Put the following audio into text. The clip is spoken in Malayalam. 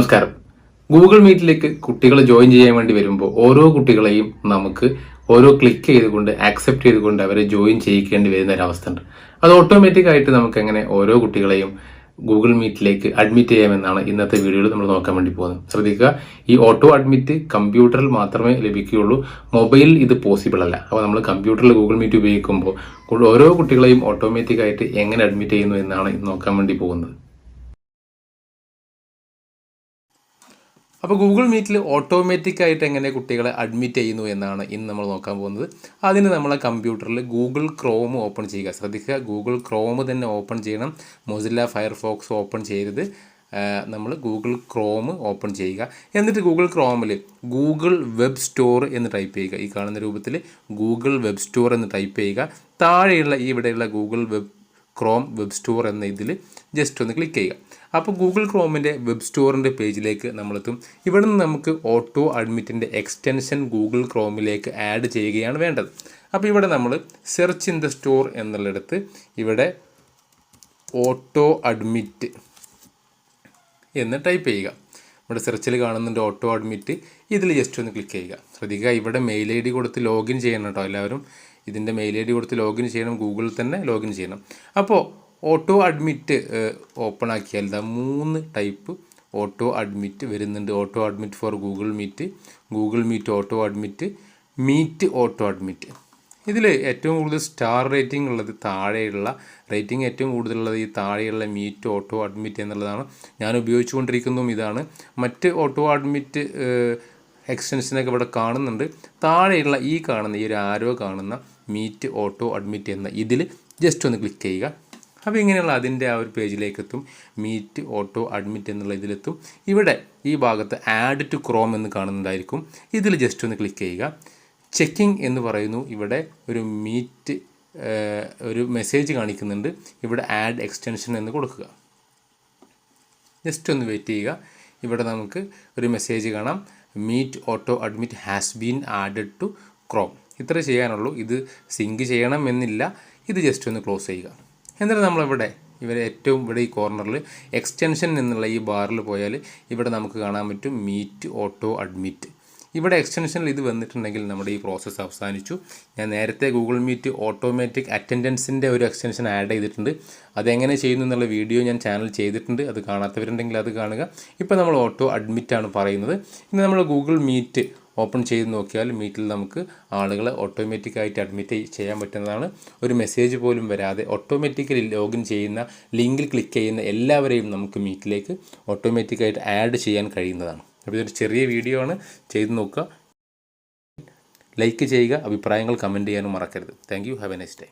നമസ്കാരം. ഗൂഗിൾ മീറ്റിലേക്ക് കുട്ടികൾ ജോയിൻ ചെയ്യാൻ വേണ്ടി വരുമ്പോൾ ഓരോ കുട്ടികളെയും നമുക്ക് ഓരോ ക്ലിക്ക് ചെയ്തുകൊണ്ട് ആക്സെപ്റ്റ് ചെയ്തുകൊണ്ട് അവരെ ജോയിൻ ചെയ്യിക്കേണ്ടി വരുന്ന ഒരവസ്ഥ ഉണ്ട്. അത് ഓട്ടോമാറ്റിക് ആയിട്ട് നമുക്ക് എങ്ങനെ ഓരോ കുട്ടികളെയും ഗൂഗിൾ മീറ്റിലേക്ക് അഡ്മിറ്റ് ചെയ്യാമെന്നാണ് ഇന്നത്തെ വീഡിയോയിൽ നമ്മൾ നോക്കാൻ വേണ്ടി പോകുന്നത്. ശ്രദ്ധിക്കുക, ഈ ഓട്ടോ അഡ്മിറ്റ് കമ്പ്യൂട്ടറിൽ മാത്രമേ ലഭിക്കുകയുള്ളൂ. മൊബൈലിൽ ഇത് പോസിബിൾ അല്ല. അപ്പോൾ നമ്മൾ കമ്പ്യൂട്ടറിൽ ഗൂഗിൾ മീറ്റ് ഉപയോഗിക്കുമ്പോൾ ഓരോ കുട്ടികളെയും ഓട്ടോമാറ്റിക് ആയിട്ട് എങ്ങനെ അഡ്മിറ്റ് ചെയ്യുന്നു എന്നാണ് നോക്കാൻ വേണ്ടി പോകുന്നത്. അപ്പോൾ ഗൂഗിൾ മീറ്റിൽ ഓട്ടോമാറ്റിക്കായിട്ട് എങ്ങനെ കുട്ടികളെ അഡ്മിറ്റ് ചെയ്യുന്നു എന്നാണ് ഇന്ന് നമ്മൾ നോക്കാൻ പോകുന്നത്. അതിന് നമ്മളെ കമ്പ്യൂട്ടറിൽ ഗൂഗിൾ ക്രോം ഓപ്പൺ ചെയ്യുക. ശ്രദ്ധിക്കുക, ഗൂഗിൾ ക്രോം തന്നെ ഓപ്പൺ ചെയ്യണം. മൊസില്ല ഫയർഫോക്സ് ഓപ്പൺ ചെയ്തത് നമ്മൾ ഗൂഗിൾ ക്രോം ഓപ്പൺ ചെയ്യുക. എന്നിട്ട് ഗൂഗിൾ ക്രോമിൽ ഗൂഗിൾ വെബ് സ്റ്റോർ എന്ന് ടൈപ്പ് ചെയ്യുക. ഈ കാണുന്ന രൂപത്തിൽ ഗൂഗിൾ വെബ് സ്റ്റോർ എന്ന് ടൈപ്പ് ചെയ്യുക. താഴെയുള്ള ഇവിടെയുള്ള ഗൂഗിൾ ക്രോം വെബ് സ്റ്റോർ എന്ന ഇതിൽ ജസ്റ്റ് ഒന്ന് ക്ലിക്ക് ചെയ്യുക. അപ്പോൾ ഗൂഗിൾ ക്രോമിൻ്റെ വെബ് സ്റ്റോറിൻ്റെ പേജിലേക്ക് നമ്മളെത്തും. ഇവിടെ നിന്ന് നമുക്ക് ഓട്ടോ അഡ്മിറ്റിൻ്റെ എക്സ്റ്റൻഷൻ ഗൂഗിൾ ക്രോമിലേക്ക് ആഡ് ചെയ്യുകയാണ് വേണ്ടത്. അപ്പോൾ ഇവിടെ നമ്മൾ സെർച്ച് ഇൻ ദ സ്റ്റോർ എന്നുള്ളിടത്ത് ഇവിടെ ഓട്ടോ അഡ്മിറ്റ് എന്ന് ടൈപ്പ് ചെയ്യുക. ഇവിടെ സെർച്ചിൽ കാണുന്നുണ്ട് ഓട്ടോ അഡ്മിറ്റ്. ഇതിൽ ജസ്റ്റ് ഒന്ന് ക്ലിക്ക് ചെയ്യുക. ശ്രദ്ധിക്കുക, ഇവിടെ മെയിൽ ഐ ഡി കൊടുത്ത് ലോഗിൻ ചെയ്യണം കേട്ടോ. എല്ലാവരും ഇതിൻ്റെ മെയിൽ ഐ ഡി കൊടുത്ത് ലോഗിൻ ചെയ്യണം. ഗൂഗിളിൽ തന്നെ ലോഗിൻ ചെയ്യണം. അപ്പോൾ ഓട്ടോ അഡ്മിറ്റ് ഓപ്പൺ ആക്കിയാൽ 3 ടൈപ്പ് ഓട്ടോ അഡ്മിറ്റ് വരുന്നുണ്ട്. Auto admit for Google meet auto admit, meet auto admit. ഇതിൽ ഏറ്റവും കൂടുതൽ സ്റ്റാർ റേറ്റിംഗ് ഉള്ളത് താഴെയുള്ള റേറ്റിംഗ് ഏറ്റവും കൂടുതലുള്ളത് ഈ താഴെയുള്ള മീറ്റ് ഓട്ടോ അഡ്മിറ്റ് എന്നുള്ളതാണ്. ഞാൻ ഉപയോഗിച്ചുകൊണ്ടിരിക്കുന്നതും ഇതാണ്. മറ്റ് ഓട്ടോ അഡ്മിറ്റ് എക്സ്റ്റൻഷനൊക്കെ ഇവിടെ കാണുന്നുണ്ട്. താഴെയുള്ള ഈ കാണുന്ന ഈ ഒരു ആരോ കാണുന്ന മീറ്റ് ഓട്ടോ അഡ്മിറ്റ് എന്ന ഇതിൽ ജസ്റ്റ് ഒന്ന് ക്ലിക്ക് ചെയ്യുക. അപ്പോൾ ഇങ്ങനെയുള്ള അതിൻ്റെ ആ ഒരു പേജിലേക്ക് എത്തും. മീറ്റ് ഓട്ടോ അഡ്മിറ്റ് എന്നുള്ള ഇതിലെത്തും. ഇവിടെ ഈ ഭാഗത്ത് ആഡ് ടു ക്രോം എന്ന് കാണുന്നുണ്ടായിരിക്കും. ഇതിൽ ജസ്റ്റ് ഒന്ന് ക്ലിക്ക് ചെയ്യുക. ചെക്കിംഗ് എന്ന് പറയുന്നു. ഇവിടെ ഒരു മെസ്സേജ് കാണിക്കുന്നുണ്ട്. ഇവിടെ ആഡ് എക്സ്റ്റൻഷൻ എന്ന് കൊടുക്കുക. ജസ്റ്റ് ഒന്ന് വെയിറ്റ് ചെയ്യുക. ഇവിടെ നമുക്ക് ഒരു മെസ്സേജ് കാണാം, meet auto admit has been added to Chrome. ഇത്ര ചെയ്യാനുള്ളൂ. ഇത് സിങ്ക് ചെയ്യണം എന്നില്ല. ഇത് ജസ്റ്റ് ഒന്ന് ക്ലോസ് ചെയ്യുക. എന്നിട്ട് നമ്മളിവിടെ ഏറ്റവും ഇവിടെ ഈ കോർണറിൽ എക്സ്റ്റൻഷൻ എന്നുള്ള ഈ ബാറിൽ പോയാൽ ഇവിടെ നമുക്ക് കാണാൻ പറ്റും മീറ്റ് ഓട്ടോ അഡ്മിറ്റ്. ഇവിടെ എക്സ്റ്റൻഷനിൽ ഇത് വന്നിട്ടുണ്ടെങ്കിൽ നമ്മുടെ ഈ പ്രോസസ്സ് അവസാനിച്ചു. ഞാൻ നേരത്തെ ഗൂഗിൾ മീറ്റ് ഓട്ടോമാറ്റിക് അറ്റൻഡൻസിൻ്റെ ഒരു എക്സ്റ്റൻഷൻ ആഡ് ചെയ്തിട്ടുണ്ട്. അതെങ്ങനെ ചെയ്യുന്നു എന്നുള്ള വീഡിയോ ഞാൻ ചാനൽ ചെയ്തിട്ടുണ്ട്. അത് കാണാത്തവരുണ്ടെങ്കിൽ അത് കാണുക. ഇപ്പോൾ നമ്മൾ ഓട്ടോ അഡ്മിറ്റാണ് പറയുന്നത്. ഇനി നമ്മൾ ഗൂഗിൾ മീറ്റ് ഓപ്പൺ ചെയ്ത് നോക്കിയാൽ മീറ്റിൽ നമുക്ക് ആളുകളെ ഓട്ടോമാറ്റിക്കായിട്ട് അഡ്മിറ്റ് ചെയ്യാൻ പറ്റുന്നതാണ്. ഒരു മെസ്സേജ് പോലും വരാതെ ഓട്ടോമാറ്റിക്കലി ലോഗിൻ ചെയ്യുന്ന ലിങ്കിൽ ക്ലിക്ക് ചെയ്യുന്ന എല്ലാവരെയും നമുക്ക് മീറ്റിലേക്ക് ഓട്ടോമാറ്റിക്കായിട്ട് ആഡ് ചെയ്യാൻ കഴിയുന്നതാണ്. അപ്പോൾ ഇതൊരു ചെറിയ വീഡിയോ ആണ്, ചെയ്ത് നോക്കുക. ലൈക്ക് ചെയ്യുക. അഭിപ്രായങ്ങൾ കമൻറ്റ് ചെയ്യാനും മറക്കരുത്. Thank you. Have A nice day.